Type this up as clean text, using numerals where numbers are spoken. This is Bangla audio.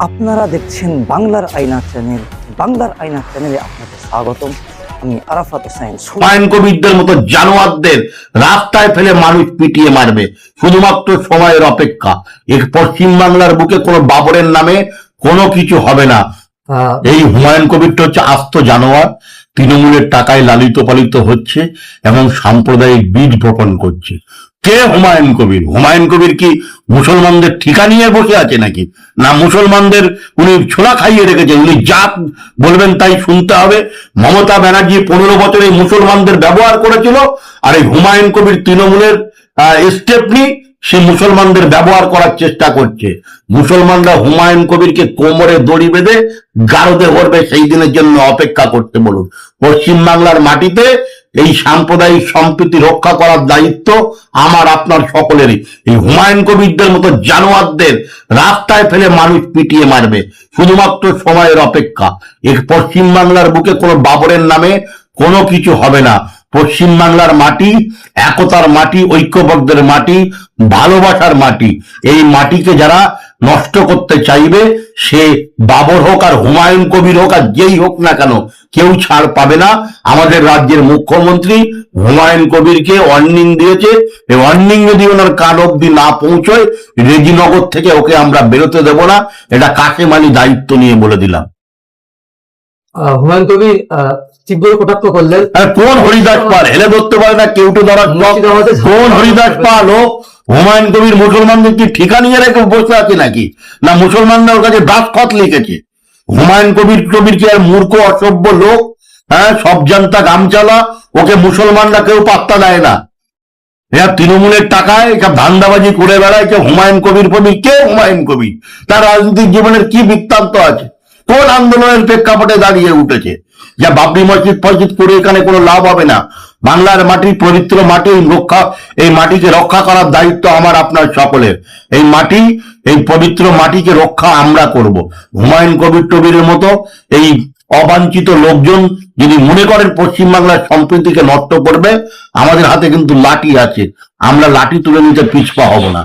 আপনারা দেখছেন বাংলার আয়না চ্যানেল। বাংলার আয়না চ্যানেলে আপনাদের স্বাগতম। আমি আরাফাত হোসেন। হুমায়ুন কবিরদের মতো জানোয়ারদের রাস্তায় ফেলে মানুষ পিটিয়ে মারবে, শুধুমাত্র সময়ের অপেক্ষা। এক পশ্চিমবাংলার বুকে কোনো বাবরের নামে কোনো কিছু হবে না। এই হুমায়ুন কবিরটা হচ্ছে আস্ত জানোয়ার, তৃণমূলের টাকায় লালিত পালিত হচ্ছে এবং সাম্প্রদায়িক বীজ বপন করছে। কে হুমায়ুন কবির? হুমায়ুন কবির কি মুসলমানদের ঠিকা নিয়ে বসে আছে নাকি? না মুসলমানদের উনি ছোলা খাইয়ে রেখেছে, উনি যা বলবেন তাই শুনতে হবে? মমতা ব্যানার্জি 15 বছরে মুসলমানদের ব্যবহার করেছিল, আর এই হুমায়ুন কবির তৃণমূলের স্টেপনি সে মুসলমানদের ব্যবহার করার চেষ্টা করছে। মুসলমানরা হুমায়ুন কবিরকে কোমরে দড়ি বেঁধে গারদে ভরবে, সেই দিনের জন্য অপেক্ষা করতে বলুন। পশ্চিমবাংলার মাটিতে এই সাম্প্রদায়িক সম্প্রীতি রক্ষা করার দায়িত্ব আমার আপনার সকলেরই। এই হুমায়ুন কবিরদের মতো জানোয়ারদের রাস্তায় ফেলে মানুষ পিটিয়ে মারবে, শুধুমাত্র সময়ের অপেক্ষা। এই পশ্চিমবাংলার বুকে কোনো বাবরের নামে কোনো কিছু হবে না। পশ্চিমবাংলার মাটি একতার মাটি, ঐক্যবদ্ধের মাটি, ভালোবাসার মাটি। এই মাটিকে যারা নষ্ট করতে চাইবে, সে বাবর হোক আর হুমায়ুন কবির হোক আর যেই হোক না কেন, কেউ ছাড় পাবে না। আমাদের রাজ্যের মুখ্যমন্ত্রী হুমায়ুন কবিরকে ওয়ার্নিং দিয়েছে। এই ওয়ার্নিং যদি ওনার কান অব্দি না পৌঁছয়, রেজিনগর থেকে ওকে আমরা বেরোতে দেব না। এটা কাশেম আলী দায়িত্ব নিয়ে বলে দিলাম। হুমায়ুন কবির তীব্র কটাক্ষ করলেন। কোন হরিদাস পাল হেলে ধরতে পারে না, কেউটে ধরার কোন হরিদাস পাল ও হুমায়ুন কবির মুসলমানদের কি ঠিকা নিয়ে রেখে বসে আছে নাকি? না মুসলমানরা ওর কাছে দাসখত লিখেছে? হুমায়ুন কবির কি আর মূর্খ অসভ্য লোক? হ্যাঁ, সব জানতা গামচালা, ওকে মুসলমানরা কেউ পাত্তা দেয় না। এরা তৃণমূলের টাকায় সব ধান্দাবাজি করে বেড়ায়। হুমায়ুন কবির কে হুমায়ুন কবির? তার রাজনৈতিক জীবনের কি বৃত্তান্ত আছে? কোন আন্দোলনের প্রেক্ষাপটে দাঁড়িয়ে উঠেছে? যা বাবরি মসজিদ ফসজিদ করে এখানে কোনো লাভ হবে না। বাংলার মাটি পবিত্র মাটি, এই মাটিকে রক্ষা করার দায়িত্ব আমার আপনার সকলের। এই মাটি, এই পবিত্র মাটিকে রক্ষা আমরা করব। হুমায়ুন কবিরের মতো এই অবাঞ্ছিত লোকজন যদি মনে করেন পশ্চিমবাংলার সম্প্রীতিকে নষ্ট করবে, আমাদের হাতে কিন্তু লাঠি আছে, আমরা লাঠি তুলে নিতে পিছপা হব না।